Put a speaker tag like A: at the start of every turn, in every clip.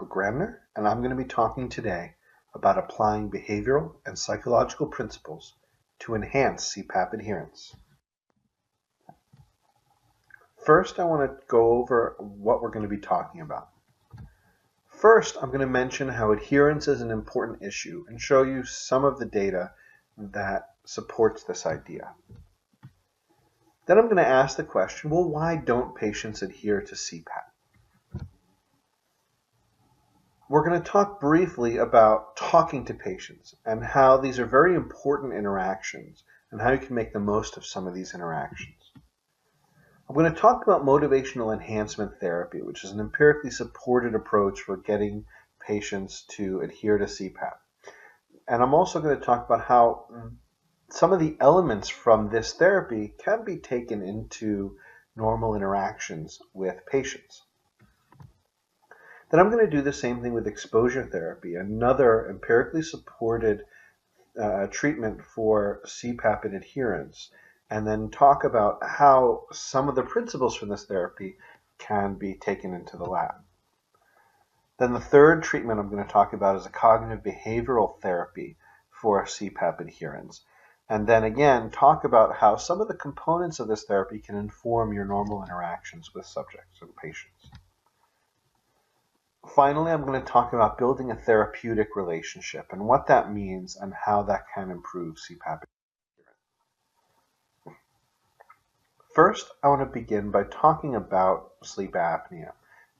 A: Michael Gramner, and I'm going to be talking today about applying behavioral and psychological principles to enhance CPAP adherence. First, I want to go over what we're going to be talking about. First, I'm going to mention how adherence is an important issue and show you some of the data that supports this idea. Then I'm going to ask the question, well, why don't patients adhere to CPAP? We're going to talk briefly about talking to patients and how these are very important interactions and how you can make the most of some of these interactions. I'm going to talk about motivational enhancement therapy, which is an empirically supported approach for getting patients to adhere to CPAP. And I'm also going to talk about how some of the elements from this therapy can be taken into normal interactions with patients. Then I'm going to do the same thing with exposure therapy, another empirically supported treatment for CPAP and adherence, and then talk about how some of the principles from this therapy can be taken into the lab. Then the third treatment I'm going to talk about is a cognitive behavioral therapy for CPAP adherence. And then again, talk about how some of the components of this therapy can inform your normal interactions with subjects and patients. Finally, I'm going to talk about building a therapeutic relationship and what that means and how that can improve CPAP adherence. First, I want to begin by talking about sleep apnea.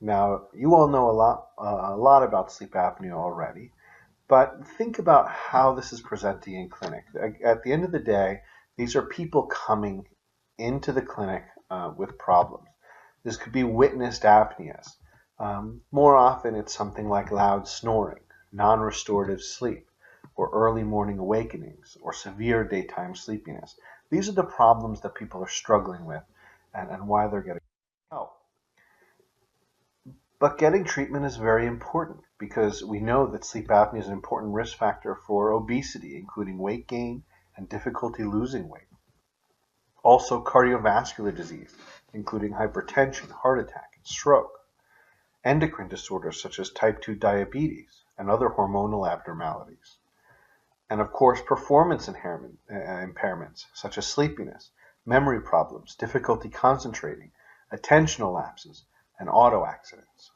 A: Now, you all know a lot about sleep apnea already, but think about how this is presenting in clinic. At the end of the day, these are people coming into the clinic with problems. This could be witnessed apneas. More often, it's something like loud snoring, non-restorative sleep, or early morning awakenings, or severe daytime sleepiness. These are the problems that people are struggling with and why they're getting help. But getting treatment is very important because we know that sleep apnea is an important risk factor for obesity, including weight gain and difficulty losing weight. Also, cardiovascular disease, including hypertension, heart attack, and stroke. Endocrine disorders such as type 2 diabetes and other hormonal abnormalities. And of course, performance impairments such as sleepiness, memory problems, difficulty concentrating, attentional lapses, and auto accidents.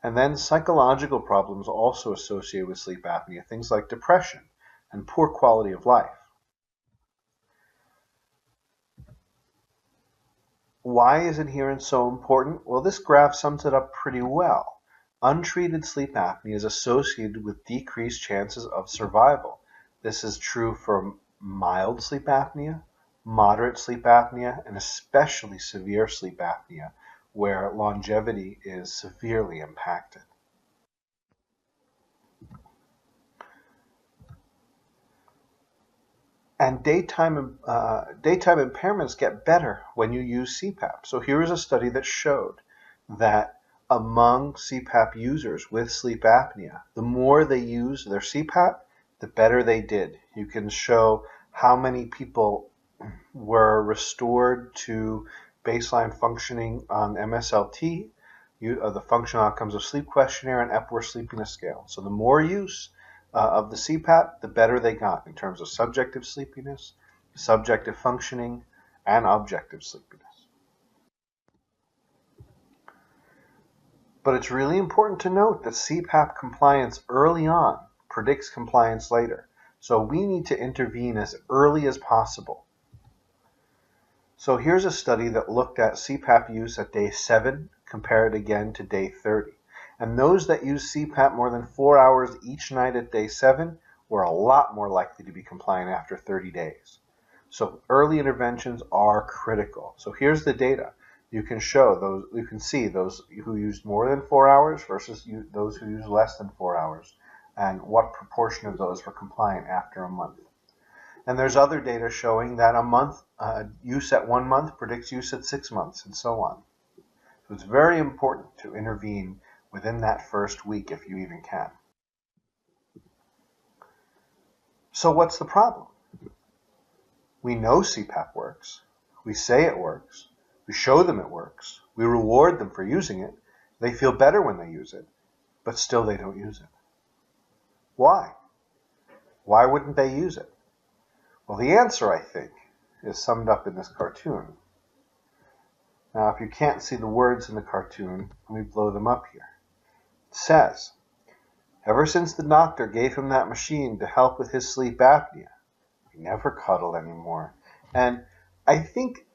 A: And then psychological problems also associated with sleep apnea, things like depression and poor quality of life. Why is adherence so important? Well, this graph sums it up pretty well. Untreated sleep apnea is associated with decreased chances of survival. This is true for mild sleep apnea, moderate sleep apnea, and especially severe sleep apnea, where longevity is severely impacted. And daytime impairments get better when you use CPAP. So here is a study that showed that among CPAP users with sleep apnea, the more they used their CPAP, the better they did. You can show how many people were restored to baseline functioning on MSLT, the Functional Outcomes of Sleep Questionnaire, and Epworth Sleepiness Scale. So the more use of the CPAP, the better they got in terms of subjective sleepiness, subjective functioning, and objective sleepiness. But it's really important to note that CPAP compliance early on predicts compliance later. So we need to intervene as early as possible. So here's a study that looked at CPAP use at day 7 compared again to day 30. And those that used CPAP more than 4 hours each night at day 7 were a lot more likely to be compliant after 30 days. So early interventions are critical. So here's the data. You can see those who used more than 4 hours versus those who used less than 4 hours, and what proportion of those were compliant after a month. And there's other data showing that a month use at 1 month predicts use at 6 months, and so on. So it's very important to intervene within that first week if you even can. So what's the problem? We know CPAP works. We say it works. We show them it works. We reward them for using it. They feel better when they use it, but still they don't use it. Why? Why wouldn't they use it? Well, the answer, I think, is summed up in this cartoon. Now, if you can't see the words in the cartoon, let me blow them up here. It says, ever since the doctor gave him that machine to help with his sleep apnea, he never cuddled anymore. And I think,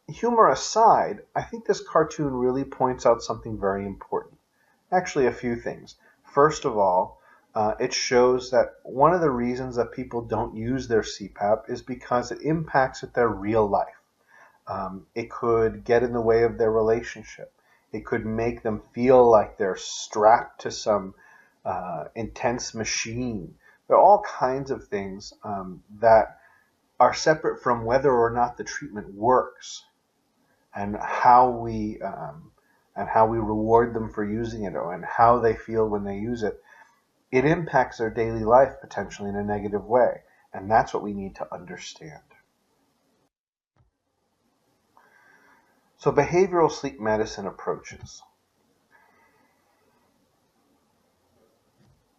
A: humor aside, I think this cartoon really points out something very important. Actually, a few things. First of all, it shows that one of the reasons that people don't use their CPAP is because it impacts their real life. It could get in the way of their relationship. It could make them feel like they're strapped to some intense machine. There are all kinds of things that are separate from whether or not the treatment works and how we reward them for using it and how they feel when they use it. It impacts their daily life potentially in a negative way, and that's what we need to understand. So behavioral sleep medicine approaches.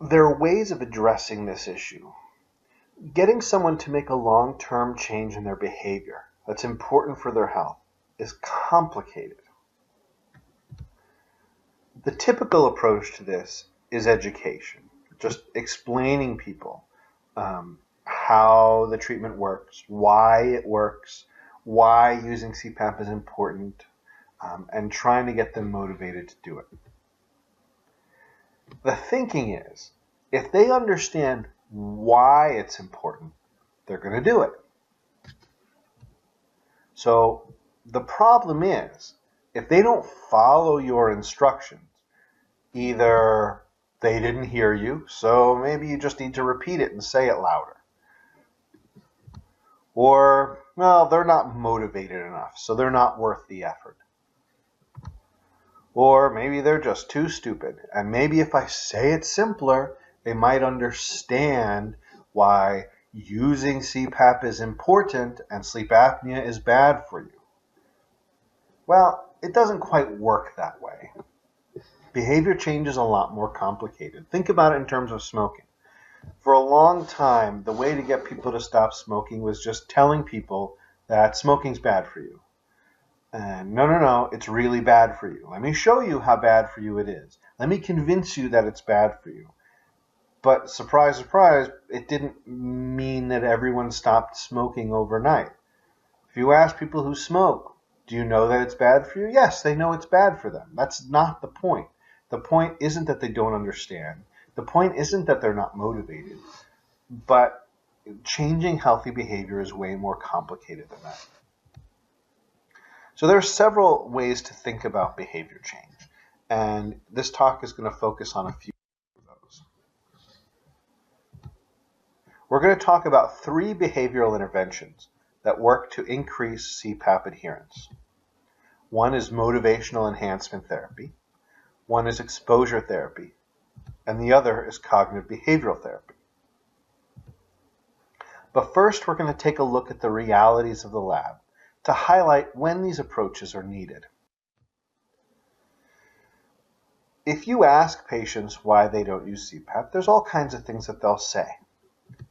A: There are ways of addressing this issue. Getting someone to make a long-term change in their behavior that's important for their health is complicated. The typical approach to this is education, just explaining people how the treatment works, why it works, why using CPAP is important, and trying to get them motivated to do it. The thinking is, if they understand why it's important, they're going to do it. So the problem is, if they don't follow your instructions, either they didn't hear you, so maybe you just need to repeat it and say it louder. Or, well, they're not motivated enough, so they're not worth the effort. Or maybe they're just too stupid, and maybe if I say it simpler, they might understand why using CPAP is important and sleep apnea is bad for you. Well, it doesn't quite work that way. Behavior change is a lot more complicated. Think about it in terms of smoking. For a long time, the way to get people to stop smoking was just telling people that smoking's bad for you. And no, it's really bad for you. Let me show you how bad for you it is. Let me convince you that it's bad for you. But surprise, surprise, it didn't mean that everyone stopped smoking overnight. If you ask people who smoke, do you know that it's bad for you? Yes, they know it's bad for them. That's not the point. The point isn't that they don't understand. The point isn't that they're not motivated. But changing healthy behavior is way more complicated than that. So there are several ways to think about behavior change. And this talk is going to focus on a few of those. We're going to talk about 3 behavioral interventions that work to increase CPAP adherence. One is motivational enhancement therapy. One is exposure therapy. And the other is cognitive behavioral therapy. But first, we're going to take a look at the realities of the lab to highlight when these approaches are needed. If you ask patients why they don't use CPAP, there's all kinds of things that they'll say.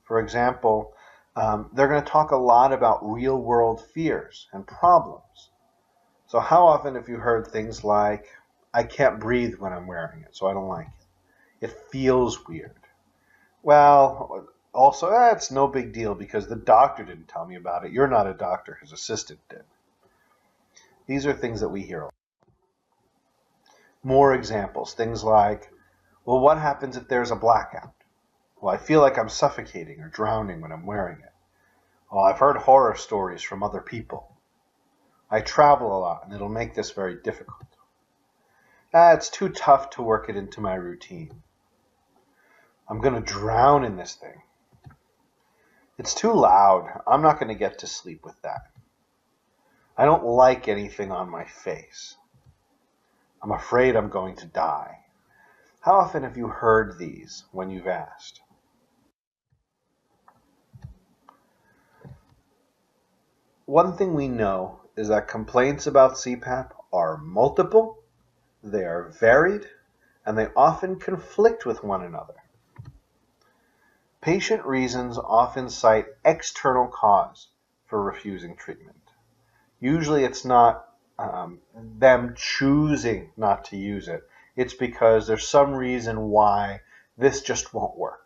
A: For example, they're going to talk a lot about real-world fears and problems. So how often have you heard things like, I can't breathe when I'm wearing it, so I don't like it. It feels weird. Well, also, it's no big deal because the doctor didn't tell me about it. You're not a doctor, his assistant did. These are things that we hear a lot. More examples, things like, well, what happens if there's a blackout? Well, I feel like I'm suffocating or drowning when I'm wearing it. Well, I've heard horror stories from other people. I travel a lot and it'll make this very difficult. It's too tough to work it into my routine. I'm going to drown in this thing. It's too loud. I'm not going to get to sleep with that. I don't like anything on my face. I'm afraid I'm going to die. How often have you heard these when you've asked? One thing we know is that complaints about CPAP are multiple they are varied, and they often conflict with one another. Patient reasons often cite external cause for refusing treatment. Usually it's not them choosing not to use it. It's because there's some reason why this just won't work.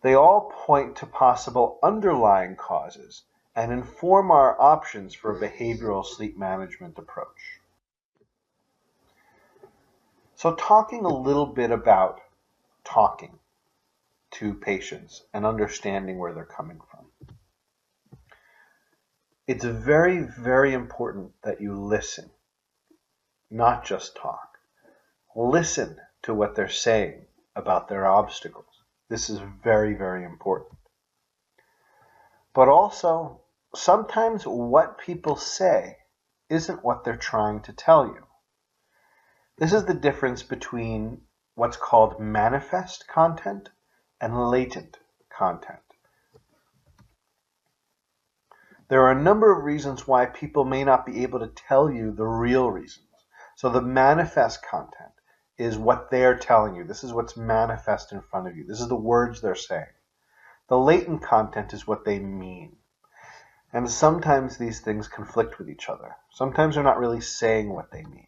A: They all point to possible underlying causes and inform our options for a behavioral sleep management approach. So talking a little bit about talking to patients and understanding where they're coming from. It's very, very important that you listen, not just talk. Listen to what they're saying about their obstacles. This is very, very important. But also, sometimes what people say isn't what they're trying to tell you. This is the difference between what's called manifest content and latent content. There are a number of reasons why people may not be able to tell you the real reasons. So the manifest content is what they're telling you. This is what's manifest in front of you. This is the words they're saying. The latent content is what they mean. And sometimes these things conflict with each other. Sometimes they're not really saying what they mean.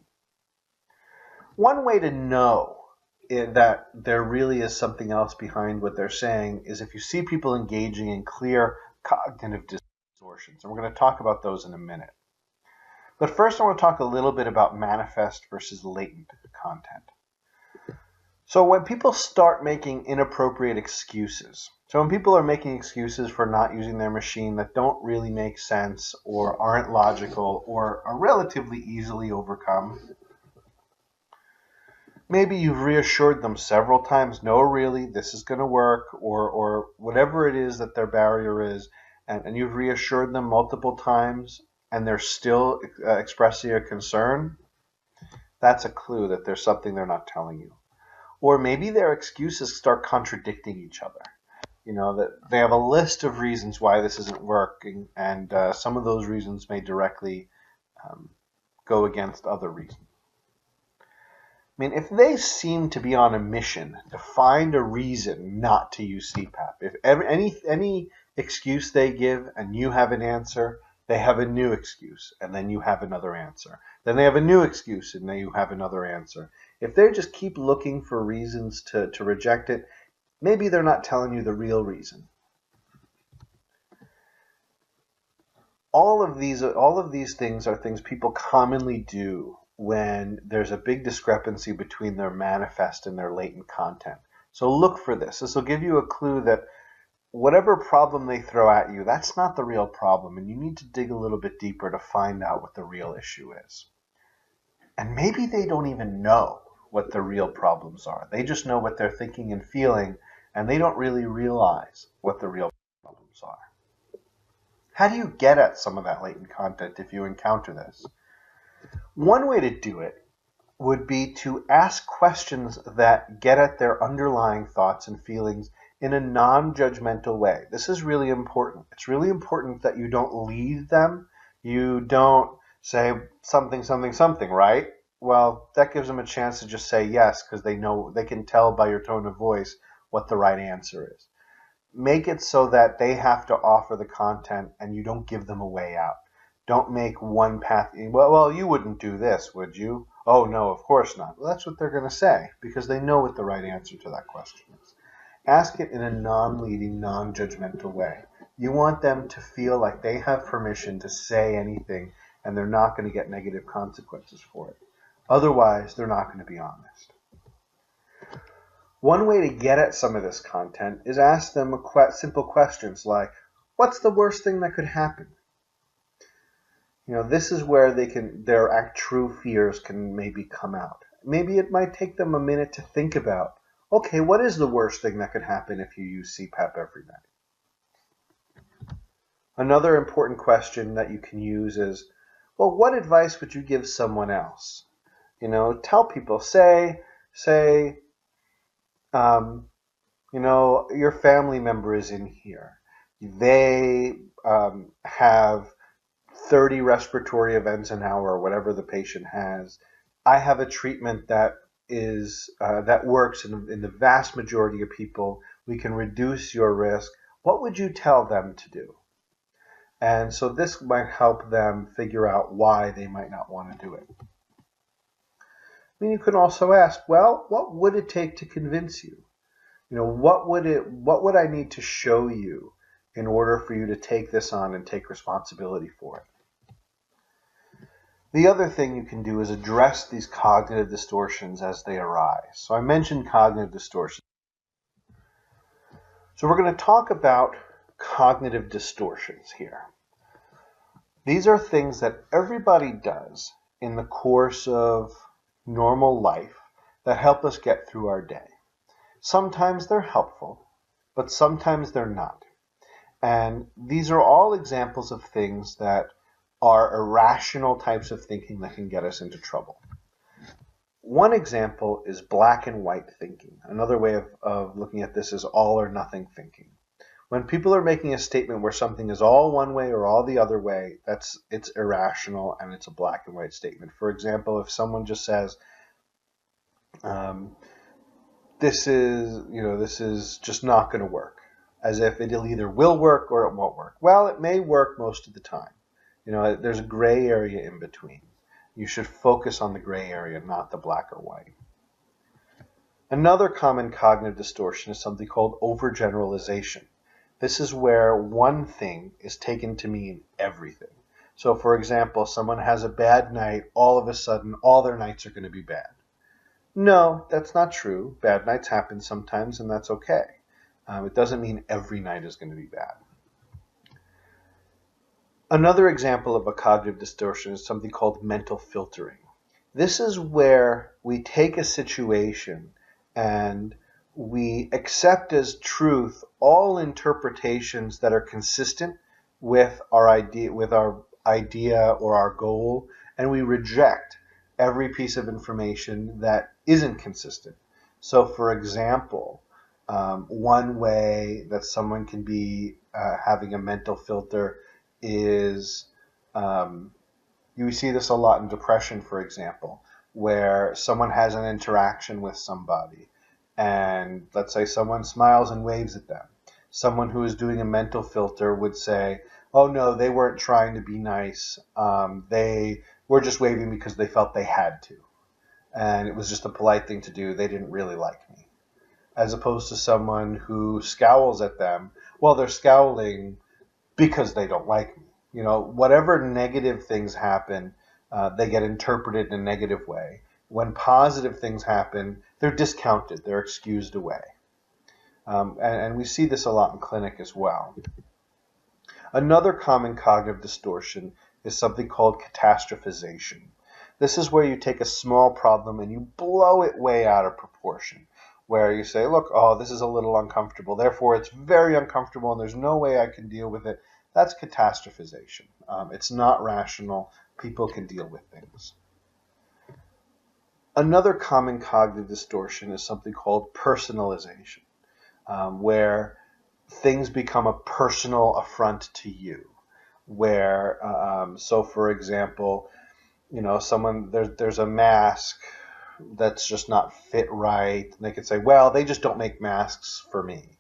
A: One way to know that there really is something else behind what they're saying is if you see people engaging in clear cognitive distortions. And we're going to talk about those in a minute. But first I want to talk a little bit about manifest versus latent content. So when people start making inappropriate excuses, so when people are making excuses for not using their machine that don't really make sense or aren't logical or are relatively easily overcome, maybe you've reassured them several times, no, really, this is going to work, or whatever it is that their barrier is, and you've reassured them multiple times, and they're still expressing a concern. That's a clue that there's something they're not telling you. Or maybe their excuses start contradicting each other. You know, that they have a list of reasons why this isn't working, and some of those reasons may directly go against other reasons. I mean, if they seem to be on a mission to find a reason not to use CPAP, if any excuse they give and you have an answer, they have a new excuse, and then you have another answer. Then they have a new excuse, and then you have another answer. If they just keep looking for reasons to reject it, maybe they're not telling you the real reason. All of these things are things people commonly do when there's a big discrepancy between their manifest and their latent content. So look for this. This will give you a clue that whatever problem they throw at you, that's not the real problem, and you need to dig a little bit deeper to find out what the real issue is. And maybe they don't even know what the real problems are. They just know what they're thinking and feeling, and they don't really realize what the real problems are. How do you get at some of that latent content if you encounter this? One way to do it would be to ask questions that get at their underlying thoughts and feelings in a non-judgmental way. This is really important. It's really important that you don't lead them. You don't say something, right? Well, that gives them a chance to just say yes, because they can tell by your tone of voice what the right answer is. Make it so that they have to offer the content and you don't give them a way out. Don't make one path. Well, you wouldn't do this, would you? Oh, no, of course not. Well, that's what they're going to say because they know what the right answer to that question is. Ask it in a non-leading, non-judgmental way. You want them to feel like they have permission to say anything and they're not going to get negative consequences for it. Otherwise, they're not going to be honest. One way to get at some of this content is ask them simple questions like, what's the worst thing that could happen? You know, this is where their true fears can maybe come out. Maybe it might take them a minute to think about, okay, what is the worst thing that could happen if you use CPAP every night? Another important question that you can use is, well, what advice would you give someone else? You know, tell people, say, you know, your family member is in here. They have 30 respiratory events an hour, or whatever the patient has. I have a treatment that that works in the vast majority of people. We can reduce your risk. What would you tell them to do? And so this might help them figure out why they might not want to do it. I mean, you can also ask, well, what would it take to convince you? You know, what would I need to show you in order for you to take this on and take responsibility for it? The other thing you can do is address these cognitive distortions as they arise. So I mentioned cognitive distortions. So we're going to talk about cognitive distortions here. These are things that everybody does in the course of normal life that help us get through our day. Sometimes they're helpful, but sometimes they're not. And these are all examples of things that are irrational types of thinking that can get us into trouble. One example is black and white thinking. Another way of looking at this is all or nothing thinking. When people are making a statement where something is all one way or all the other way, it's irrational and it's a black and white statement. For example, if someone just says, this is just not going to work, as if it'll either will work or it won't work. Well, it may work most of the time. You know, there's a gray area in between. You should focus on the gray area, not the black or white. Another common cognitive distortion is something called overgeneralization. This is where one thing is taken to mean everything. So, for example, someone has a bad night, all of a sudden, all their nights are going to be bad. No, that's not true. Bad nights happen sometimes, and that's okay. It doesn't mean every night is going to be bad. Another example of a cognitive distortion is something called mental filtering. This is where we take a situation and we accept as truth all interpretations that are consistent with our idea or our goal, and we reject every piece of information that isn't consistent. So, for example, one way that someone can be having a mental filter is, you see this a lot in depression, for example, where someone has an interaction with somebody, and let's say someone smiles and waves at them. Someone who is doing a mental filter would say, oh no, they weren't trying to be nice. They were just waving because they felt they had to. And it was just a polite thing to do. They didn't really like me. As opposed to someone who scowls at them. Well, they're scowling because they don't like me. You know, whatever negative things happen, they get interpreted in a negative way. When positive things happen, they're discounted. They're excused away. And we see this a lot in clinic as well. Another common cognitive distortion is something called catastrophization. This is where you take a small problem and you blow it way out of proportion, where you say, look, oh, this is a little uncomfortable, therefore it's very uncomfortable and there's no way I can deal with it. That's catastrophization. It's not rational. People can deal with things. Another common cognitive distortion is something called personalization, where things become a personal affront to you. Where, so for example, you know, there's a mask that's just not fit right, and they could say, well, they just don't make masks for me.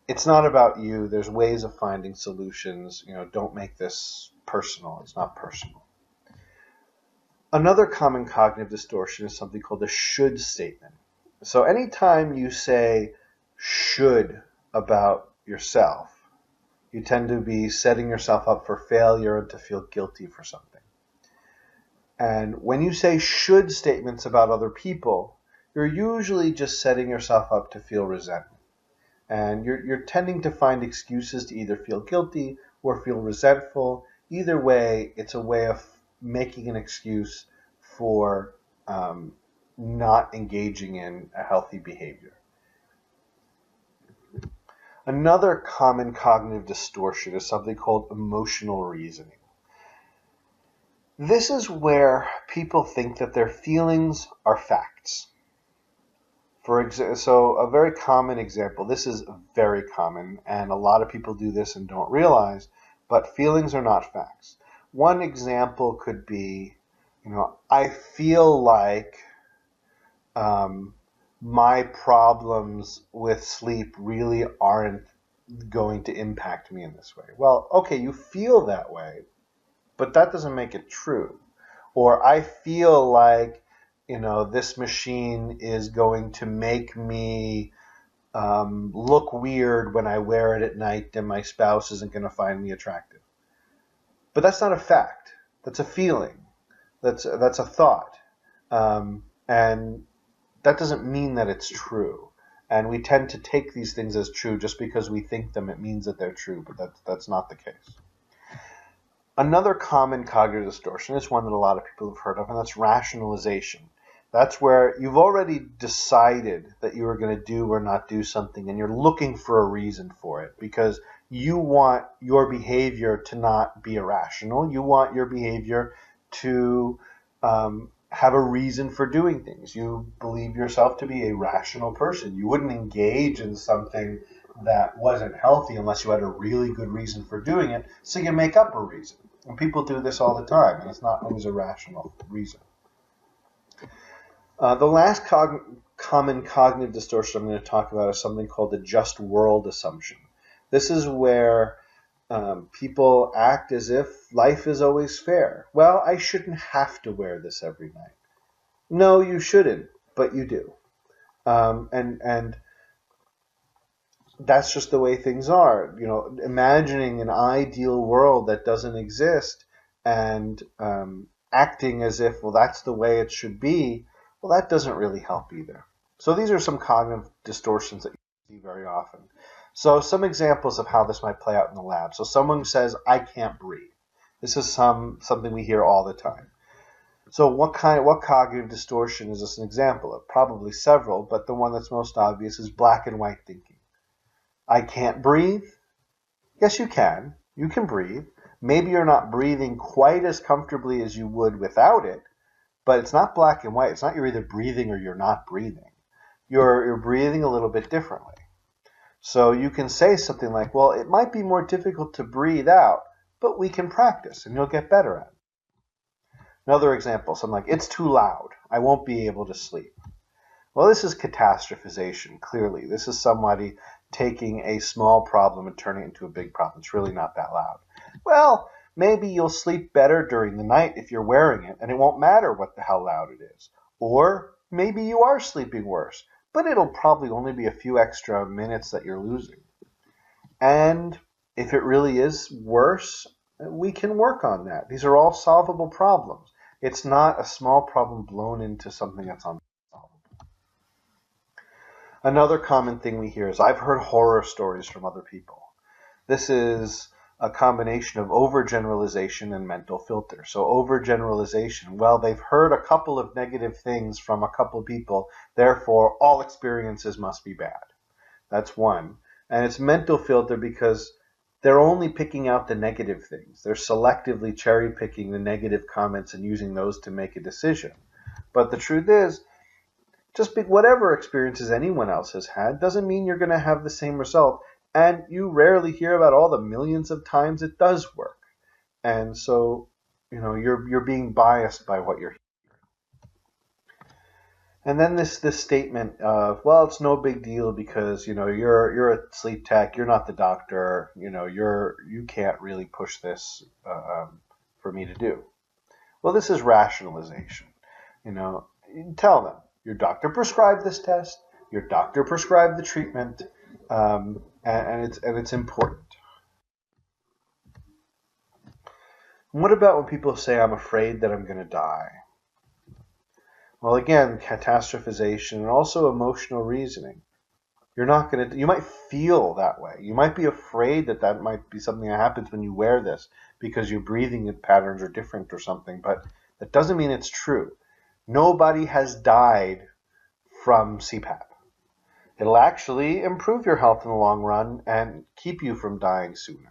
A: It's not about you. There's ways of finding solutions. You know, don't make this personal. It's not personal. Another common cognitive distortion is something called the should statement. So anytime you say should about yourself, you tend to be setting yourself up for failure and to feel guilty for something. And when you say should statements about other people, you're usually just setting yourself up to feel resentment. And you're tending to find excuses to either feel guilty or feel resentful. Either way, it's a way of making an excuse for not engaging in a healthy behavior. Another common cognitive distortion is something called emotional reasoning. This is where people think that their feelings are facts. So a very common example, this is very common, and a lot of people do this and don't realize, but feelings are not facts. One example could be, I feel like my problems with sleep really aren't going to impact me in this way. Well, okay, you feel that way, but that doesn't make it true. Or I feel like, this machine is going to make me look weird when I wear it at night and my spouse isn't going to find me attractive. But that's not a fact. That's a feeling. That's a thought. And that doesn't mean that it's true. And we tend to take these things as true just because we think them. It means that they're true, but that's not the case. Another common cognitive distortion is one that a lot of people have heard of, and that's rationalization. That's where you've already decided that you are going to do or not do something, and you're looking for a reason for it because you want your behavior to not be irrational. You want your behavior to have a reason for doing things. You believe yourself to be a rational person. You wouldn't engage in something that wasn't healthy unless you had a really good reason for doing it, so you make up a reason. And people do this all the time, and it's not always a rational reason. The last common cognitive distortion I'm going to talk about is something called the just world assumption. This is where people act as if life is always fair. Well, I shouldn't have to wear this every night. No, you shouldn't, but you do. And that's just the way things are. Imagining an ideal world that doesn't exist and acting as if, well, that's the way it should be, well, that doesn't really help either. So these are some cognitive distortions that you see very often. So some examples of how this might play out in the lab. So someone says, I can't breathe. This is something we hear all the time. So what cognitive distortion is this an example of? Probably several, but the one that's most obvious is black and white thinking. I can't breathe. Yes, you can. You can breathe. Maybe you're not breathing quite as comfortably as you would without it, but it's not black and white. It's not you're either breathing or you're not breathing. You're breathing a little bit differently. So you can say something like, well, it might be more difficult to breathe out, but we can practice and you'll get better at it. Another example, something like, it's too loud. I won't be able to sleep. Well, this is catastrophization, clearly. This is somebody taking a small problem and turning it into a big problem. It's really not that loud. Well, maybe you'll sleep better during the night if you're wearing it, and it won't matter how loud it is. Or maybe you are sleeping worse, but it'll probably only be a few extra minutes that you're losing. And if it really is worse, we can work on that. These are all solvable problems. It's not a small problem blown into something that's unsolvable. Another common thing we hear is, I've heard horror stories from other people. This is a combination of overgeneralization and mental filter. So overgeneralization, well, they've heard a couple of negative things from a couple of people, therefore all experiences must be bad. That's one. And it's mental filter because they're only picking out the negative things. They're selectively cherry picking the negative comments and using those to make a decision. But the truth is, just whatever experiences anyone else has had doesn't mean you're going to have the same result. And you rarely hear about all the millions of times it does work. And so, you're being biased by what you're hearing. And then this statement of, well, it's no big deal because, you're a sleep tech, you're not the doctor, you can't really push this for me to do. Well, this is rationalization. You tell them, your doctor prescribed this test, your doctor prescribed the treatment, and it's important. What about when people say, I'm afraid that I'm going to die? Well, again, catastrophization and also emotional reasoning. You might feel that way. You might be afraid that might be something that happens when you wear this because your breathing patterns are different or something, but that doesn't mean it's true. Nobody has died from CPAP. It'll actually improve your health in the long run and keep you from dying sooner.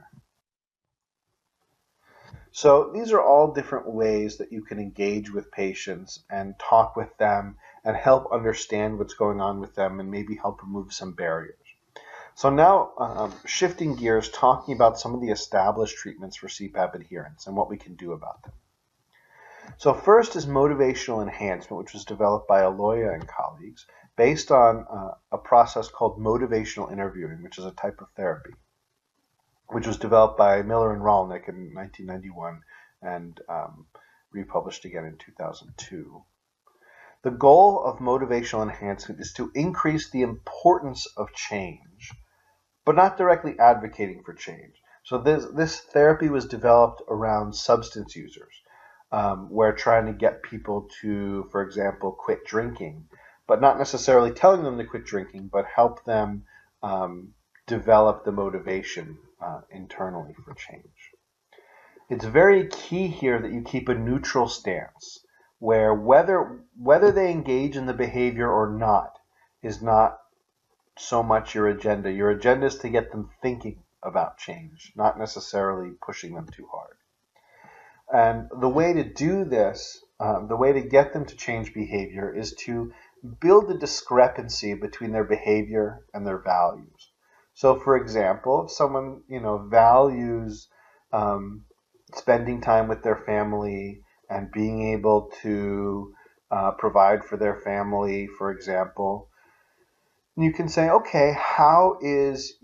A: So these are all different ways that you can engage with patients and talk with them and help understand what's going on with them and maybe help remove some barriers. So now shifting gears, talking about some of the established treatments for CPAP adherence and what we can do about them. So first is motivational enhancement, which was developed by Aloya and colleagues based on a process called motivational interviewing, which is a type of therapy, which was developed by Miller and Rolnick in 1991 and republished again in 2002. The goal of motivational enhancement is to increase the importance of change, but not directly advocating for change. So this therapy was developed around substance users. We're trying to get people to, for example, quit drinking, but not necessarily telling them to quit drinking, but help them develop the motivation internally for change. It's very key here that you keep a neutral stance, where whether they engage in the behavior or not is not so much your agenda. Your agenda is to get them thinking about change, not necessarily pushing them too hard. And the way to do this, the way to get them to change behavior is to build a discrepancy between their behavior and their values. So for example, if someone, values spending time with their family and being able to provide for their family, for example, you can say, okay, how is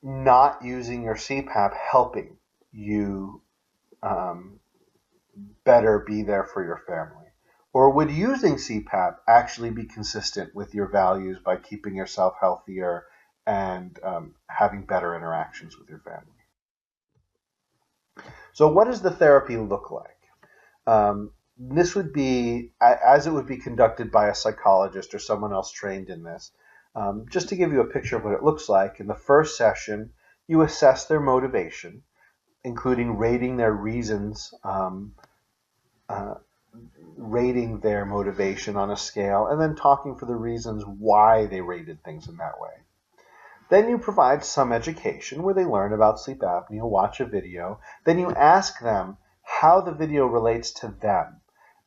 A: not using your CPAP helping you better be there for your family? Or would using CPAP actually be consistent with your values by keeping yourself healthier and having better interactions with your family? So what does the therapy look like? This would be, as it would be conducted by a psychologist or someone else trained in this. Just to give you a picture of what it looks like, in the first session, you assess their motivation, including rating their reasons, rating their motivation on a scale, and then talking for the reasons why they rated things in that way. Then you provide some education where they learn about sleep apnea, watch a video. Then you ask them how the video relates to them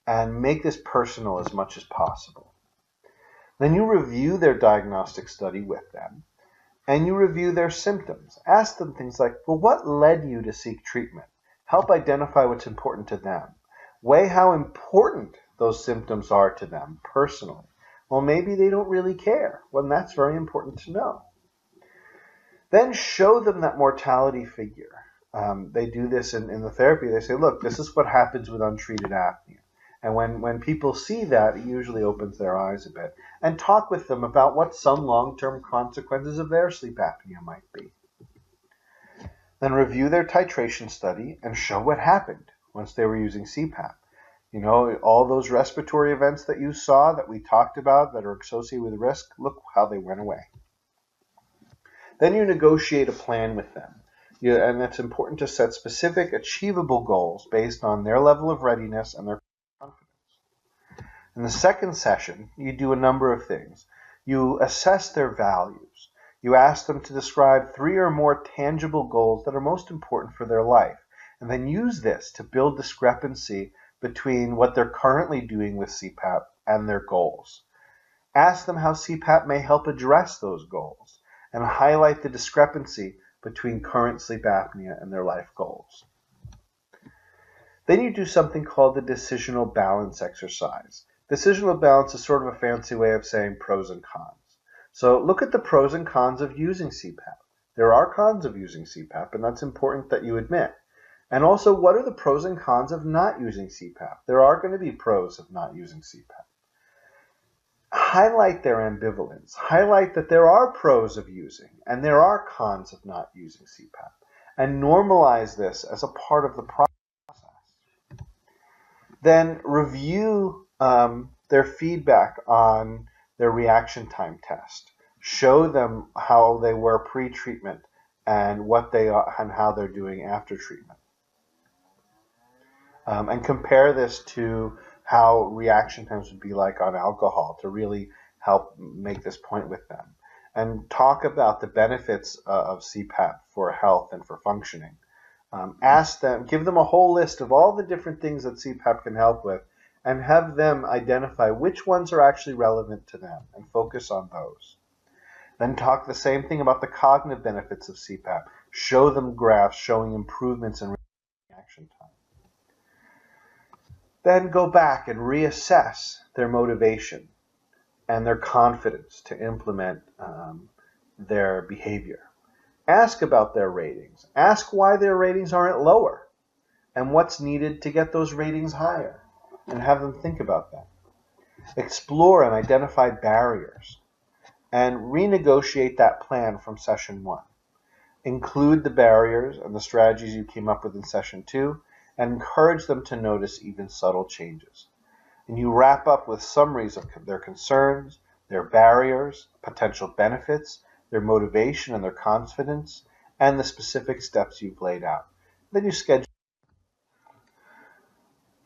A: and make this personal as much as possible. Then you review their diagnostic study with them and you review their symptoms. Ask them things like, well, what led you to seek treatment? Help identify what's important to them. Weigh how important those symptoms are to them personally. Well, maybe they don't really care. Well, that's very important to know. Then show them that mortality figure. They do this in the therapy. They say, look, this is what happens with untreated apnea. And when people see that, it usually opens their eyes a bit. And talk with them about what some long-term consequences of their sleep apnea might be. Then review their titration study and show what happened once they were using CPAP. All those respiratory events that you saw that we talked about that are associated with risk, look how they went away. Then you negotiate a plan with them. And it's important to set specific, achievable goals based on their level of readiness and their confidence. In the second session, you do a number of things. You assess their values. You ask them to describe 3 or more tangible goals that are most important for their life, and then use this to build discrepancy between what they're currently doing with CPAP and their goals. Ask them how CPAP may help address those goals, and highlight the discrepancy between current sleep apnea and their life goals. Then you do something called the decisional balance exercise. Decisional balance is sort of a fancy way of saying pros and cons. So look at the pros and cons of using CPAP. There are cons of using CPAP, and that's important that you admit. And also, what are the pros and cons of not using CPAP? There are going to be pros of not using CPAP. Highlight their ambivalence. Highlight that there are pros of using and there are cons of not using CPAP. And normalize this as a part of the process. Then review their feedback on their reaction time test. Show them how they were pre-treatment and what they are and how they're doing after treatment. And compare this to how reaction times would be like on alcohol to really help make this point with them. And talk about the benefits of CPAP for health and for functioning. Ask them, give them a whole list of all the different things that CPAP can help with, and have them identify which ones are actually relevant to them and focus on those. Then talk the same thing about the cognitive benefits of CPAP. Show them graphs showing improvements in reaction time. Then go back and reassess their motivation and their confidence to implement their behavior. Ask about their ratings. Ask why their ratings aren't lower and what's needed to get those ratings higher, and have them think about that. Explore and identify barriers and renegotiate that plan from session 1. Include the barriers and the strategies you came up with in session 2, and encourage them to notice even subtle changes. And you wrap up with summaries of their concerns, their barriers, potential benefits, their motivation and their confidence, and the specific steps you've laid out. Then you schedule.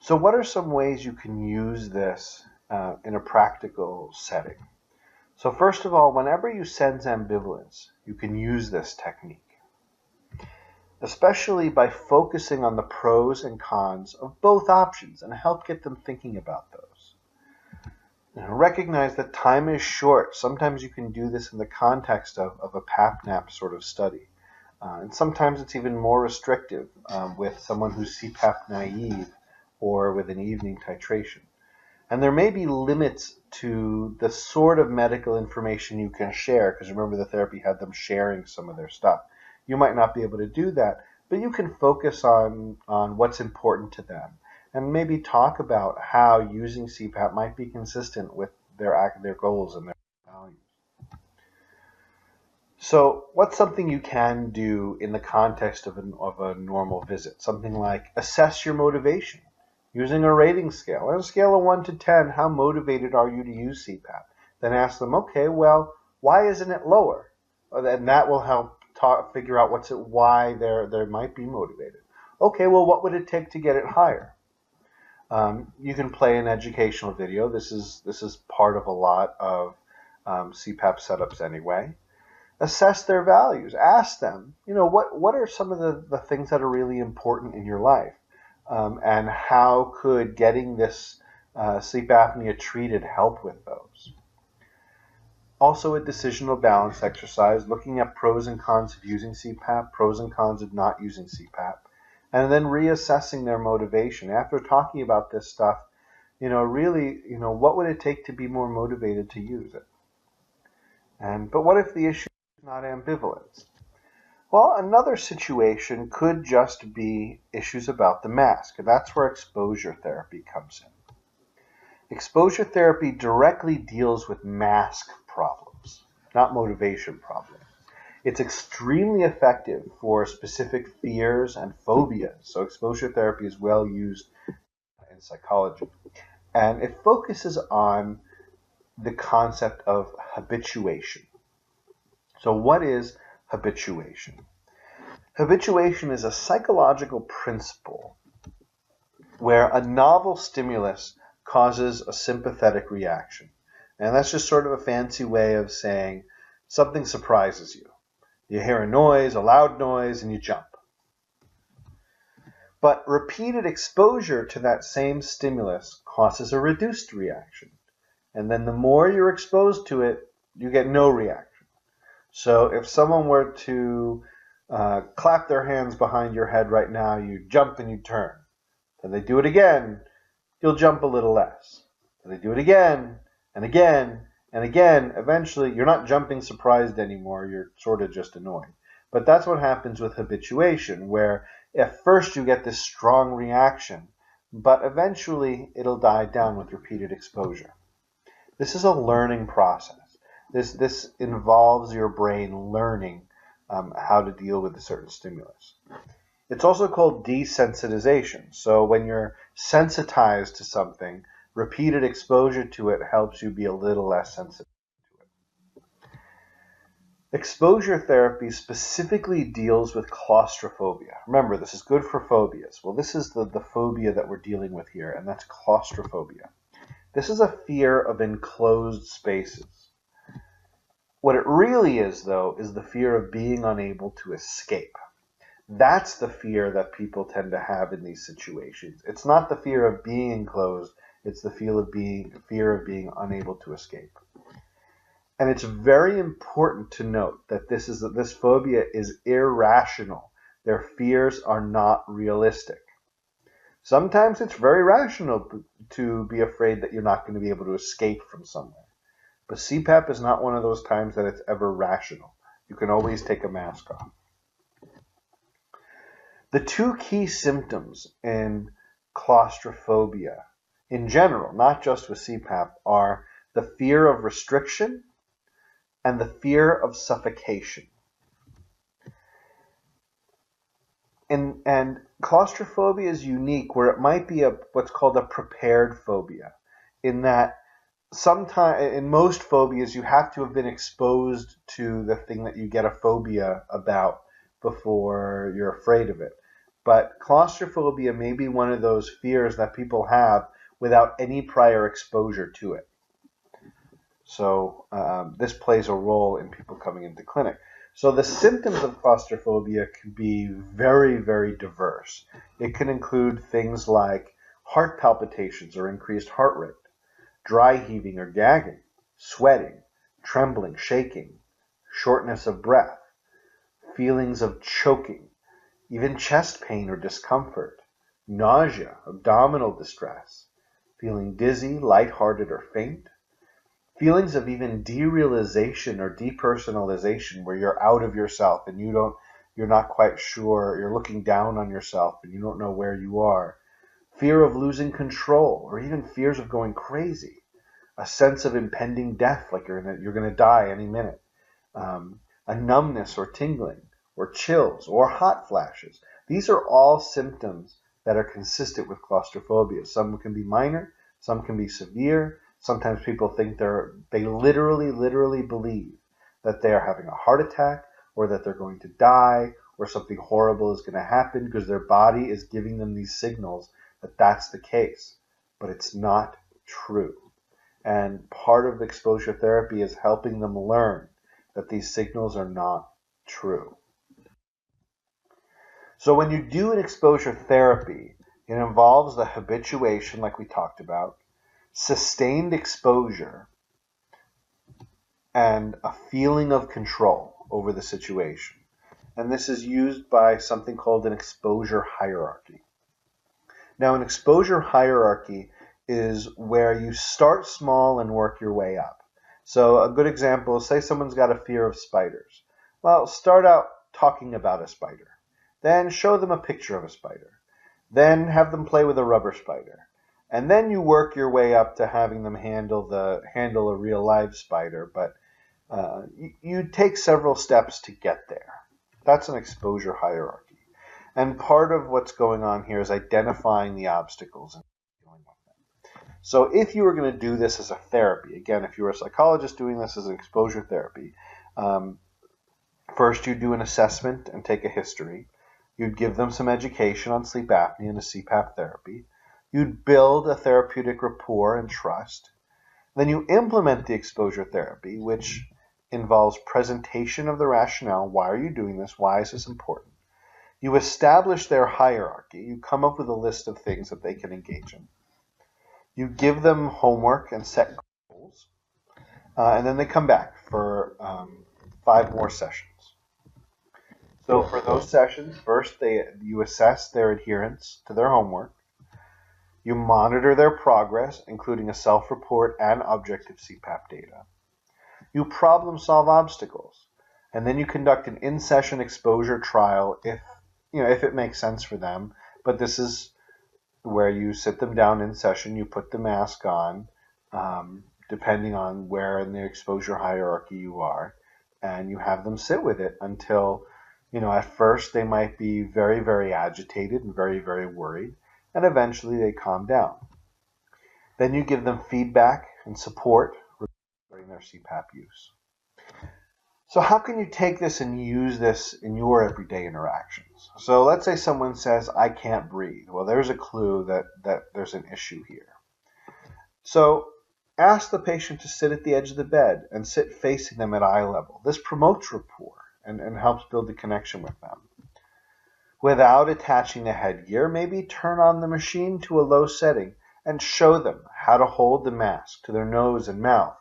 A: So what are some ways you can use this in a practical setting? So first of all, whenever you sense ambivalence, you can use this technique, especially by focusing on the pros and cons of both options and help get them thinking about those. Recognize that time is short. Sometimes you can do this in the context of a PAP-NAP sort of study. And sometimes it's even more restrictive with someone who's CPAP naive or with an evening titration. And there may be limits to the sort of medical information you can share, because remember the therapy had them sharing some of their stuff. You might not be able to do that, but you can focus on what's important to them and maybe talk about how using CPAP might be consistent with their goals and their values. So what's something you can do in the context of a normal visit? Something like assess your motivation using a rating scale. On a scale of 1 to 10, how motivated are you to use CPAP? Then ask them, okay, well, why isn't it lower? And that will help figure out why they might be motivated. Okay, well, what would it take to get it higher? You can play an educational video. This is part of a lot of CPAP setups anyway. Assess their values. Ask them, what are some of the things that are really important in your life? And how could getting this sleep apnea treated help with those? Also a decisional balance exercise, looking at pros and cons of using CPAP, pros and cons of not using CPAP, and then reassessing their motivation. After talking about this stuff, really, what would it take to be more motivated to use it? But what if the issue is not ambivalence? Well, another situation could just be issues about the mask, and that's where exposure therapy comes in. Exposure therapy directly deals with mask problems, not motivation problems. It's extremely effective for specific fears and phobias, so exposure therapy is well used in psychology. And it focuses on the concept of habituation. So what is habituation? Habituation is a psychological principle where a novel stimulus causes a sympathetic reaction. And that's just sort of a fancy way of saying something surprises you. You hear a noise, a loud noise, and you jump. But repeated exposure to that same stimulus causes a reduced reaction. And then the more you're exposed to it, you get no reaction. So if someone were to clap their hands behind your head right now, you jump and you turn. Then they do it again, you'll jump a little less. Then they do it again and again and again. Eventually, you're not jumping surprised anymore, you're sort of just annoyed. But that's what happens with habituation, where at first you get this strong reaction, but eventually it'll die down with repeated exposure. This is a learning process. This involves your brain learning how to deal with a certain stimulus. It's also called desensitization. So when you're sensitized to something, repeated exposure to it helps you be a little less sensitive to it. Exposure therapy specifically deals with claustrophobia. Remember, this is good for phobias. Well, this is the phobia that we're dealing with here, and that's claustrophobia. This is a fear of enclosed spaces. What it really is, though, is the fear of being unable to escape. That's the fear that people tend to have in these situations. It's not the fear of being enclosed, it's the fear of being unable to escape. And it's very important to note that this phobia is irrational. Their fears are not realistic. Sometimes it's very rational to be afraid that you're not going to be able to escape from somewhere. But CPAP is not one of those times that it's ever rational. You can always take a mask off. The two key symptoms in claustrophobia, in general, not just with CPAP, are the fear of restriction and the fear of suffocation. And claustrophobia is unique where it might be what's called a prepared phobia, in that in most phobias you have to have been exposed to the thing that you get a phobia about before you're afraid of it. But claustrophobia may be one of those fears that people have without any prior exposure to it. So this plays a role in people coming into clinic. So the symptoms of claustrophobia can be very, very diverse. It can include things like heart palpitations or increased heart rate, dry heaving or gagging, sweating, trembling, shaking, shortness of breath, feelings of choking, even chest pain or discomfort, nausea, abdominal distress, feeling dizzy, lighthearted, or faint, feelings of even derealization or depersonalization where you're out of yourself and you're not quite sure, you're looking down on yourself and you don't know where you are, fear of losing control or even fears of going crazy, a sense of impending death, like you're going to die any minute, a numbness or tingling or chills or hot flashes. These are all symptoms that are consistent with claustrophobia. Some can be minor, some can be severe. Sometimes people think they literally believe that they are having a heart attack or that they're going to die or something horrible is going to happen because their body is giving them these signals that that's the case. But it's not true. And part of exposure therapy is helping them learn that these signals are not true. So when you do an exposure therapy, it involves the habituation, like we talked about, sustained exposure, and a feeling of control over the situation. And this is used by something called an exposure hierarchy. Now, an exposure hierarchy is where you start small and work your way up. So a good example is, say someone's got a fear of spiders. Well, start out talking about a spider. Then show them a picture of a spider. Then have them play with a rubber spider. And then you work your way up to having them handle a real live spider, but you take several steps to get there. That's an exposure hierarchy. And part of what's going on here is identifying the obstacles and dealing with them. So if you were going to do this as a therapy, again, if you were a psychologist doing this as an exposure therapy, first you'd do an assessment and take a history. You'd give them some education on sleep apnea and a CPAP therapy. You'd build a therapeutic rapport and trust. Then you implement the exposure therapy, which involves presentation of the rationale. Why are you doing this? Why is this important? You establish their hierarchy. You come up with a list of things that they can engage in. You give them homework and set goals. And then they come back for 5 more sessions. So for those sessions, first you assess their adherence to their homework. You monitor their progress, including a self-report and objective CPAP data. You problem solve obstacles, and then you conduct an in-session exposure trial if it makes sense for them. But this is where you sit them down in session, you put the mask on, depending on where in the exposure hierarchy you are, and you have them sit with it until, at first they might be very, very agitated and very, very worried, and eventually they calm down. Then you give them feedback and support regarding their CPAP use. So how can you take this and use this in your everyday interactions? So let's say someone says, I can't breathe. Well, there's a clue that there's an issue here. So ask the patient to sit at the edge of the bed and sit facing them at eye level. This promotes rapport and helps build a connection with them. Without attaching the headgear, maybe turn on the machine to a low setting and show them how to hold the mask to their nose and mouth,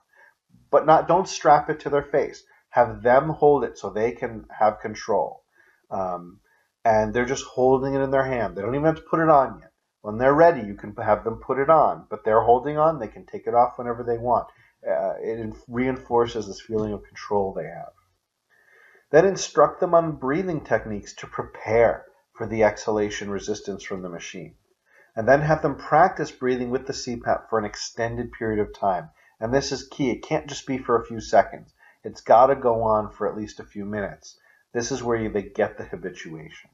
A: but don't strap it to their face. Have them hold it so they can have control. And they're just holding it in their hand. They don't even have to put it on yet. When they're ready, you can have them put it on, but they're holding on. They can take it off whenever they want. It reinforces this feeling of control they have. Then instruct them on breathing techniques to prepare for the exhalation resistance from the machine. And then have them practice breathing with the CPAP for an extended period of time. And this is key. It can't just be for a few seconds. It's got to go on for at least a few minutes. This is where they get the habituation.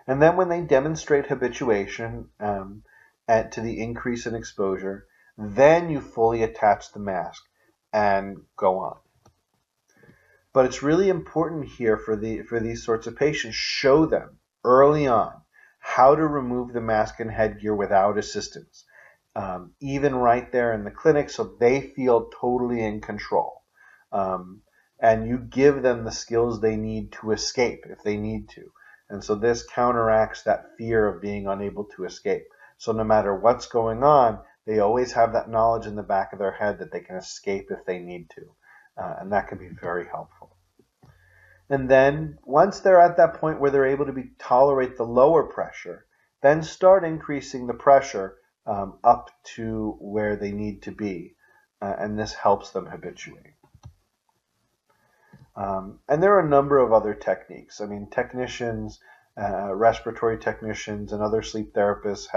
A: And then when they demonstrate habituation to the increase in exposure, then you fully attach the mask and go on. But it's really important here for these sorts of patients, show them early on how to remove the mask and headgear without assistance, even right there in the clinic, so they feel totally in control. And you give them the skills they need to escape if they need to. And so this counteracts that fear of being unable to escape. So no matter what's going on, they always have that knowledge in the back of their head that they can escape if they need to. And that can be very helpful. And then once they're at that point where they're able to tolerate the lower pressure, then start increasing the pressure up to where they need to be. And this helps them habituate. And there are a number of other techniques. I mean, technicians, respiratory technicians, and other sleep therapists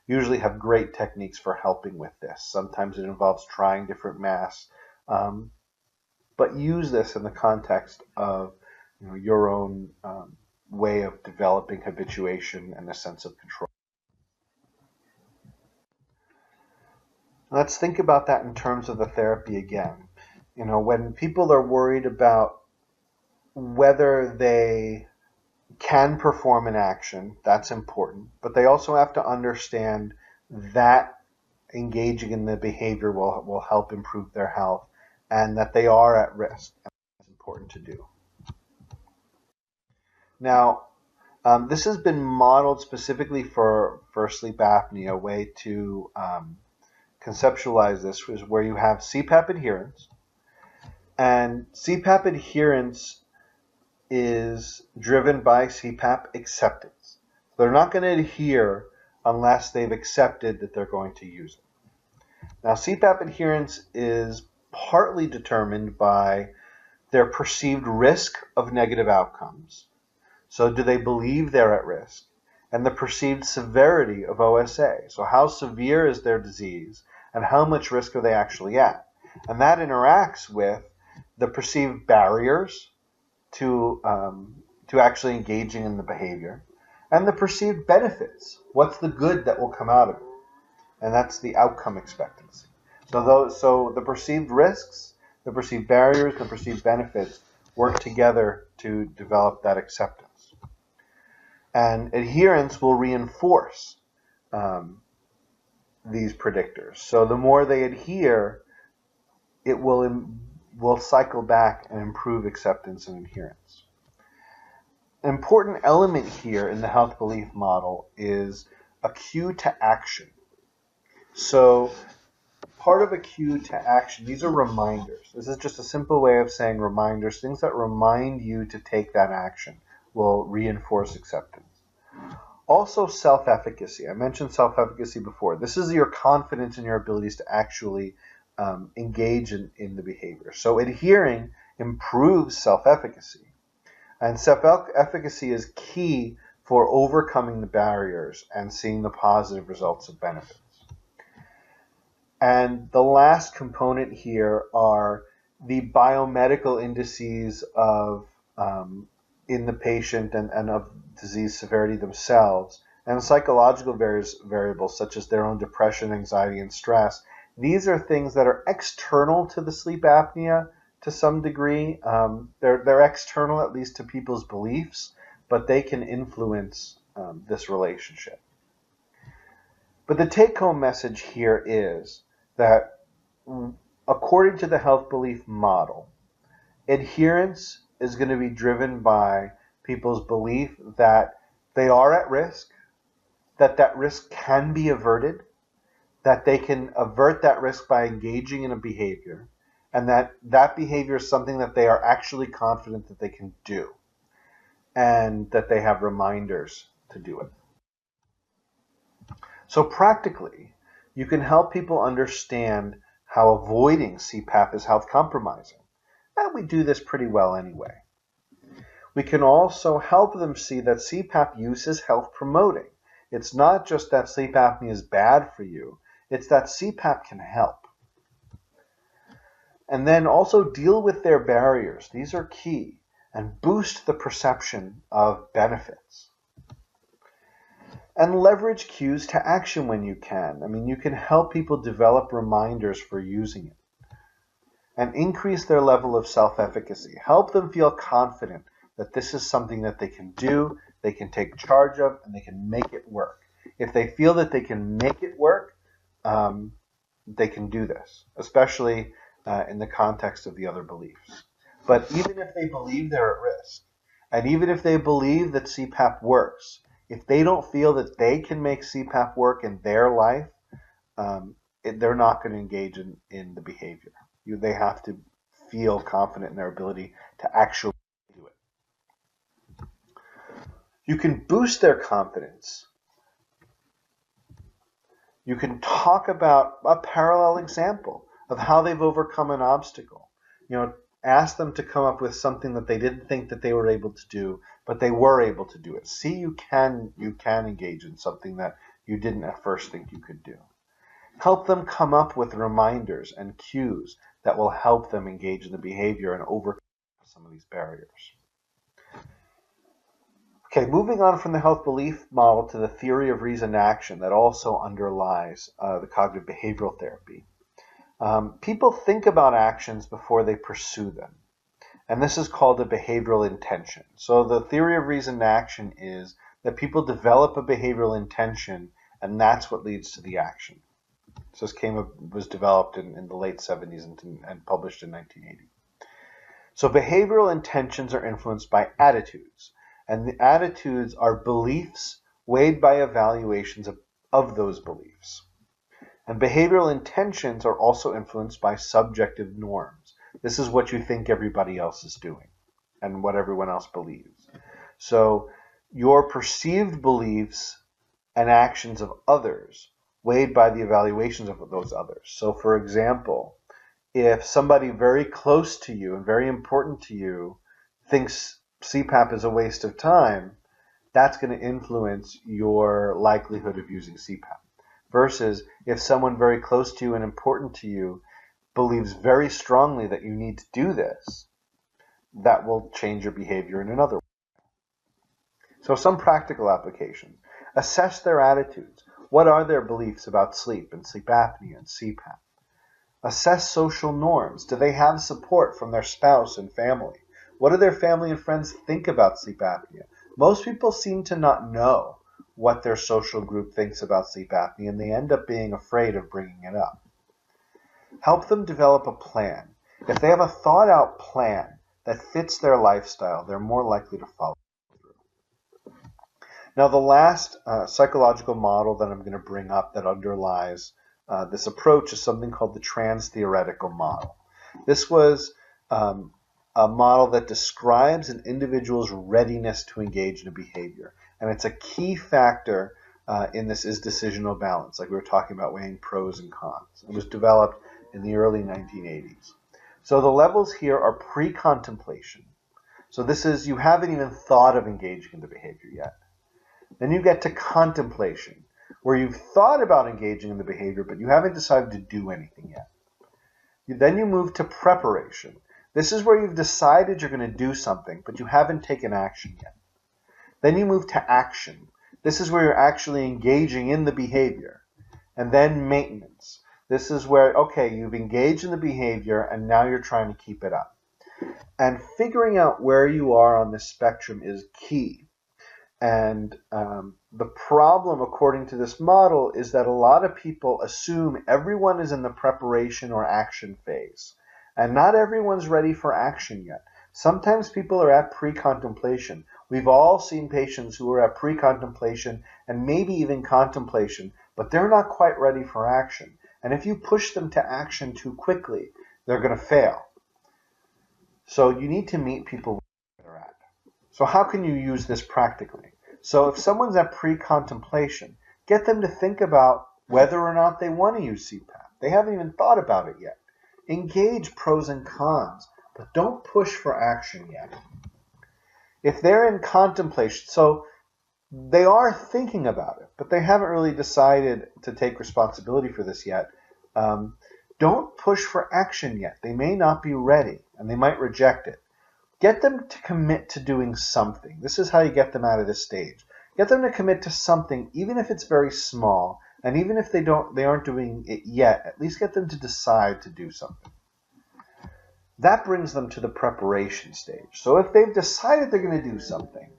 A: usually have great techniques for helping with this. Sometimes it involves trying different masks, but use this in the context of your own way of developing habituation and a sense of control. Let's think about that in terms of the therapy again. When people are worried about whether they can perform an action, that's important, but they also have to understand that engaging in the behavior will help improve their health and that they are at risk. That's important to do. Now, this has been modeled specifically for sleep apnea. A way to conceptualize this is where you have CPAP adherence, and CPAP adherence is driven by CPAP acceptance. They're not going to adhere unless they've accepted that they're going to use it. Now, CPAP adherence is partly determined by their perceived risk of negative outcomes. So do they believe they're at risk? And the perceived severity of OSA. So how severe is their disease and how much risk are they actually at? And that interacts with the perceived barriers to actually engaging in the behavior and the perceived benefits. What's the good that will come out of it? And that's the outcome expectancy. So the perceived risks, the perceived barriers, the perceived benefits work together to develop that acceptance. And adherence will reinforce these predictors. So the more they adhere, it will cycle back and improve acceptance and adherence. An important element here in the health belief model is a cue to action. So part of a cue to action, these are reminders. This is just a simple way of saying reminders. Things that remind you to take that action will reinforce acceptance. Also, self-efficacy. I mentioned self-efficacy before. This is your confidence in your abilities to actually engage in the behavior. So adhering improves self-efficacy. And self-efficacy is key for overcoming the barriers and seeing the positive results of benefits. And the last component here are the biomedical indices of in the patient and of disease severity themselves, and psychological variables such as their own depression, anxiety, and stress. These are things that are external to the sleep apnea to some degree. They're external, at least to people's beliefs, but they can influence this relationship. But the take-home message here is that according to the health belief model, adherence is going to be driven by people's belief that they are at risk, that risk can be averted, that they can avert that risk by engaging in a behavior, and that behavior is something that they are actually confident that they can do, and that they have reminders to do it. So practically, you can help people understand how avoiding CPAP is health compromising. And we do this pretty well anyway. We can also help them see that CPAP use is health promoting. It's not just that sleep apnea is bad for you, it's that CPAP can help. And then also deal with their barriers. These are key, and boost the perception of benefits. And leverage cues to action when you can. I mean, you can help people develop reminders for using it. And increase their level of self-efficacy. Help them feel confident that this is something that they can do, they can take charge of, and they can make it work. If they feel that they can make it work, they can do this, especially in the context of the other beliefs. But even if they believe they're at risk, and even if they believe that CPAP works, if they don't feel that they can make CPAP work in their life, they're not going to engage in the behavior. They have to feel confident in their ability to actually do it. You can boost their confidence. You can talk about a parallel example of how they've overcome an obstacle. Ask them to come up with something that they didn't think that they were able to do, but they were able to do it. See, you can engage in something that you didn't at first think you could do. Help them come up with reminders and cues that will help them engage in the behavior and overcome some of these barriers. Okay, moving on from the health belief model to the theory of reasoned action that also underlies the cognitive behavioral therapy. People think about actions before they pursue them, and this is called a behavioral intention. So the theory of reasoned action is that people develop a behavioral intention, and that's what leads to the action. So this was developed in the late 70s and published in 1980. So behavioral intentions are influenced by attitudes, and the attitudes are beliefs weighed by evaluations of those beliefs. And behavioral intentions are also influenced by subjective norms. This is what you think everybody else is doing and what everyone else believes. So your perceived beliefs and actions of others weighed by the evaluations of those others. So for example, if somebody very close to you and very important to you thinks CPAP is a waste of time, that's going to influence your likelihood of using CPAP. Versus if someone very close to you and important to you believes very strongly that you need to do this, that will change your behavior in another way. So some practical applications. Assess their attitudes. What are their beliefs about sleep and sleep apnea and CPAP? Assess social norms. Do they have support from their spouse and family? What do their family and friends think about sleep apnea? Most people seem to not know what their social group thinks about sleep apnea, and they end up being afraid of bringing it up. Help them develop a plan. If they have a thought-out plan that fits their lifestyle, they're more likely to follow through. Now, the last psychological model that I'm going to bring up that underlies this approach is something called the trans-theoretical model. This was a model that describes an individual's readiness to engage in a behavior. And it's a key factor in this is decisional balance, like we were talking about weighing pros and cons. It was developed in the early 1980s. So the levels here are pre-contemplation. So this is, you haven't even thought of engaging in the behavior yet. Then you get to contemplation, where you've thought about engaging in the behavior, but you haven't decided to do anything yet. Then you move to preparation. This is where you've decided you're going to do something, but you haven't taken action yet. Then you move to action. This is where you're actually engaging in the behavior. And then maintenance. This is where, okay, you've engaged in the behavior and now you're trying to keep it up. And figuring out where you are on this spectrum is key. And the problem, according to this model, is that a lot of people assume everyone is in the preparation or action phase. And not everyone's ready for action yet. Sometimes people are at pre-contemplation. We've all seen patients who are at pre-contemplation and maybe even contemplation, but they're not quite ready for action. And if you push them to action too quickly, they're going to fail. So you need to meet people where they're at. So how can you use this practically? So if someone's at pre-contemplation, get them to think about whether or not they want to use CPAP. They haven't even thought about it yet. Engage pros and cons, but don't push for action yet. If they're in contemplation, so they are thinking about it, but they haven't really decided to take responsibility for this yet. Don't push for action yet. They may not be ready, and they might reject it. Get them to commit to doing something. This is how you get them out of this stage. Get them to commit to something, even if it's very small, and even if they aren't doing it yet, at least get them to decide to do something. That brings them to the preparation stage. So if they've decided they're going to do something,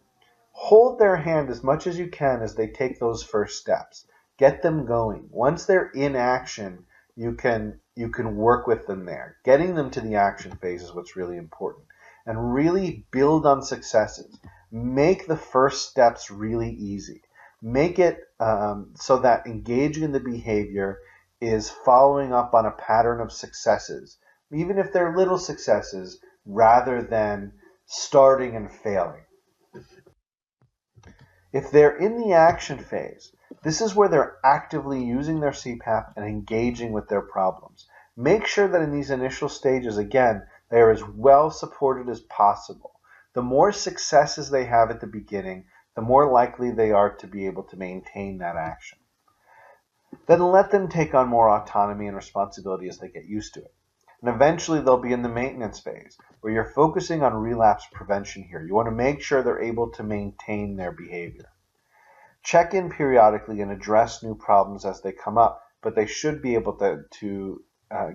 A: hold their hand as much as you can as they take those first steps. Get them going. Once they're in action, you can work with them there. Getting them to the action phase is what's really important. And really build on successes. Make the first steps really easy. Make it so that engaging in the behavior is following up on a pattern of successes, even if they're little successes, rather than starting and failing. If they're in the action phase, this is where they're actively using their CPAP and engaging with their problems. Make sure that in these initial stages, again, they are as well supported as possible. The more successes they have at the beginning, the more likely they are to be able to maintain that action. Then let them take on more autonomy and responsibility as they get used to it. And eventually they'll be in the maintenance phase, where you're focusing on relapse prevention here. You want to make sure they're able to maintain their behavior. Check in periodically and address new problems as they come up, but they should be able to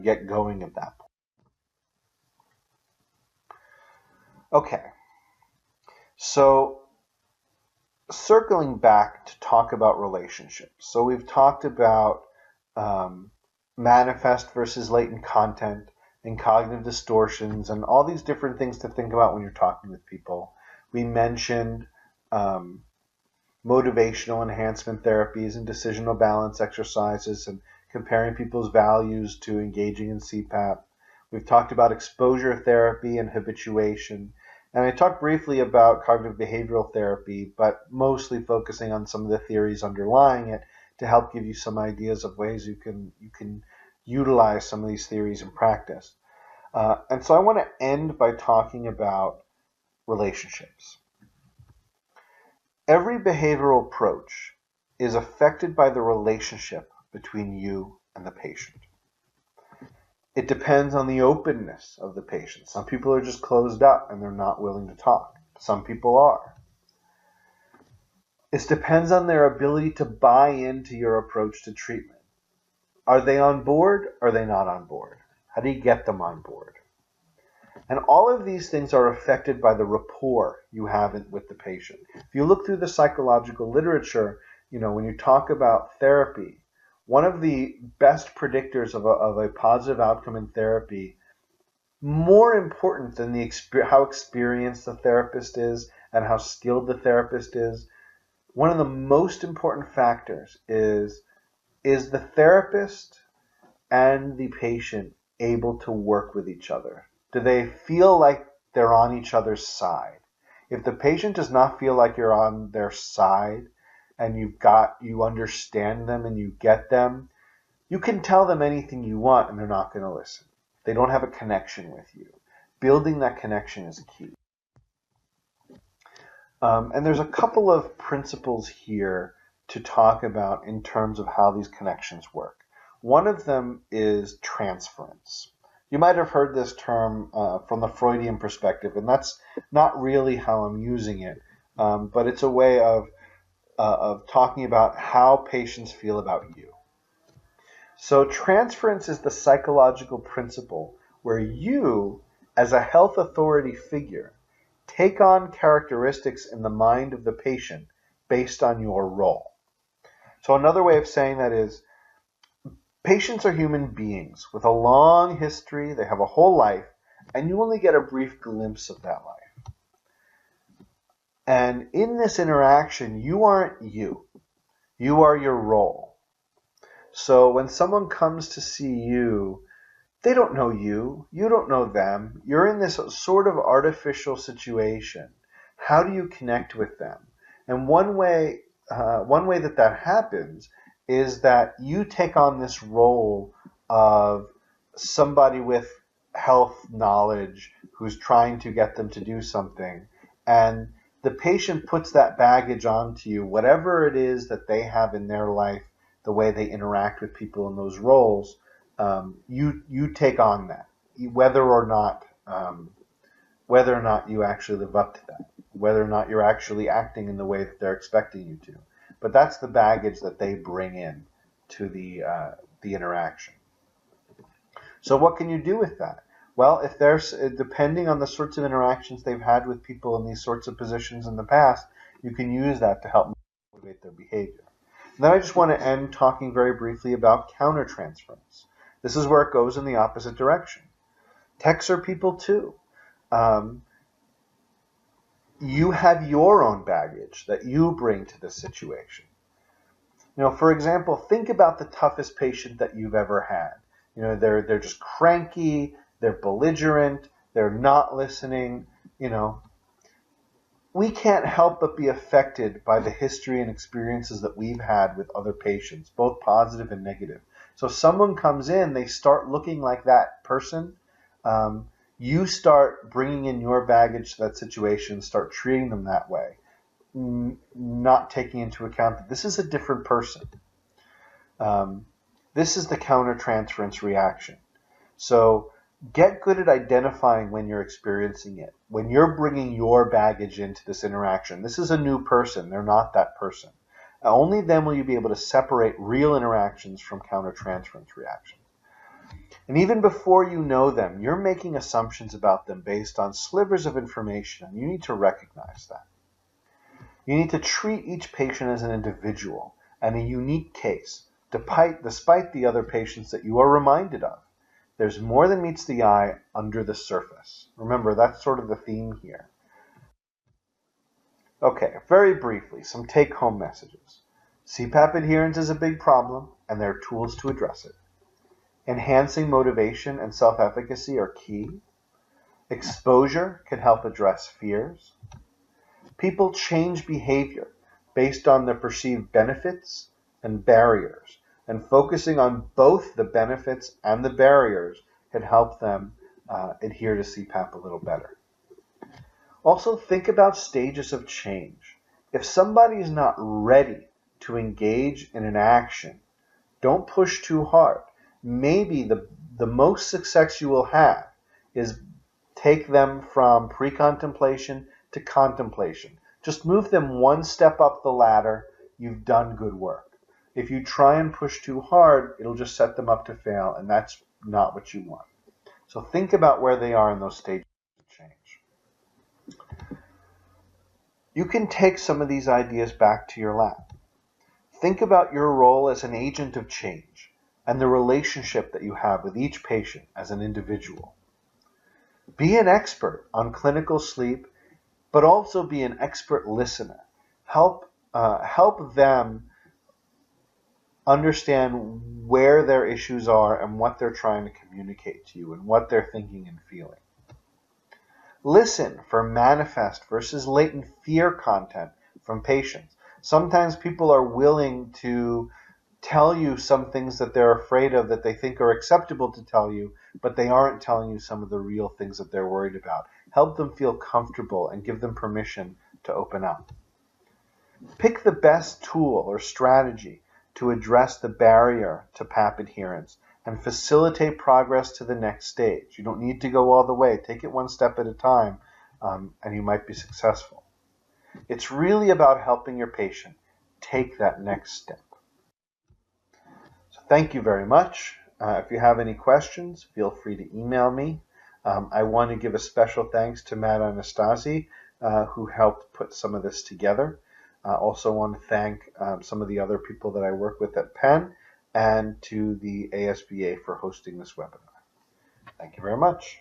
A: get going at that point. Okay, so circling back to talk about relationships. So we've talked about manifest versus latent content and cognitive distortions and all these different things to think about when you're talking with people. We mentioned motivational enhancement therapies and decisional balance exercises and comparing people's values to engaging in CPAP. We've talked about exposure therapy and habituation. And I talked briefly about cognitive behavioral therapy, but mostly focusing on some of the theories underlying it to help give you some ideas of ways you can utilize some of these theories in practice. And so I want to end by talking about relationships. Every behavioral approach is affected by the relationship between you and the patient. It depends on the openness of the patient. Some people are just closed up and they're not willing to talk. Some people are. It depends on their ability to buy into your approach to treatment. Are they on board? Are they not on board? How do you get them on board? And all of these things are affected by the rapport you have with the patient. If you look through the psychological literature, when you talk about therapy, one of the best predictors of a positive outcome in therapy, more important than how experienced the therapist is and how skilled the therapist is, one of the most important factors is the therapist and the patient able to work with each other? Do they feel like they're on each other's side? If the patient does not feel like you're on their side and you understand them and you get them, you can tell them anything you want and they're not going to listen. They don't have a connection with you. Building that connection is key. And there's a couple of principles here to talk about in terms of how these connections work. One of them is transference. You might have heard this term from the Freudian perspective, and that's not really how I'm using it, but it's a way of talking about how patients feel about you. So transference is the psychological principle where you, as a health authority figure, take on characteristics in the mind of the patient based on your role. So another way of saying that is, patients are human beings with a long history, they have a whole life, and you only get a brief glimpse of that life. And in this interaction, you aren't you. You are your role. So when someone comes to see you, they don't know you. You don't know them. You're in this sort of artificial situation. How do you connect with them? And one way that that happens is that you take on this role of somebody with health knowledge who's trying to get them to do something, and the patient puts that baggage onto you, whatever it is that they have in their life, the way they interact with people in those roles. You take on that, whether or not you actually live up to that, whether or not you're actually acting in the way that they're expecting you to. But that's the baggage that they bring in to the interaction. So what can you do with that? Well, if there's depending on the sorts of interactions they've had with people in these sorts of positions in the past, you can use that to help motivate their behavior. And then I just want to end talking very briefly about countertransference. This is where it goes in the opposite direction. Techs are people too. You have your own baggage that you bring to this situation. For example, think about the toughest patient that you've ever had. They're just cranky, they're belligerent, they're not listening. We can't help but be affected by the history and experiences that we've had with other patients, both positive and negative. So if someone comes in, they start looking like that person, you start bringing in your baggage to that situation, start treating them that way, not taking into account that this is a different person. This is the countertransference reaction. So get good at identifying when you're experiencing it. When you're bringing your baggage into this interaction, this is a new person. They're not that person. Only then will you be able to separate real interactions from countertransference reactions. And even before you know them, you're making assumptions about them based on slivers of information, and you need to recognize that. You need to treat each patient as an individual and a unique case, despite the other patients that you are reminded of. There's more than meets the eye under the surface. Remember, that's sort of the theme here. Okay, very briefly, some take-home messages. CPAP adherence is a big problem, and there are tools to address it. Enhancing motivation and self-efficacy are key. Exposure can help address fears. People change behavior based on their perceived benefits and barriers, and focusing on both the benefits and the barriers can help them adhere to CPAP a little better. Also, think about stages of change. If somebody is not ready to engage in an action, don't push too hard. Maybe the most success you will have is take them from pre-contemplation to contemplation. Just move them one step up the ladder. You've done good work. If you try and push too hard, it'll just set them up to fail, and that's not what you want. So think about where they are in those stages of change. You can take some of these ideas back to your lab. Think about your role as an agent of change and the relationship that you have with each patient as an individual. Be an expert on clinical sleep, but also be an expert listener. Help them understand where their issues are and what they're trying to communicate to you and what they're thinking and feeling. Listen for manifest versus latent fear content from patients. Sometimes people are willing to tell you some things that they're afraid of that they think are acceptable to tell you, but they aren't telling you some of the real things that they're worried about. Help them feel comfortable and give them permission to open up. Pick the best tool or strategy to address the barrier to PAP adherence and facilitate progress to the next stage. You don't need to go all the way. Take it one step at a time, and you might be successful. It's really about helping your patient take that next step. So thank you very much. If you have any questions, feel free to email me. I want to give a special thanks to Matt Anastasi, who helped put some of this together. I also want to thank some of the other people that I work with at Penn and to the ASBA for hosting this webinar. Thank you very much.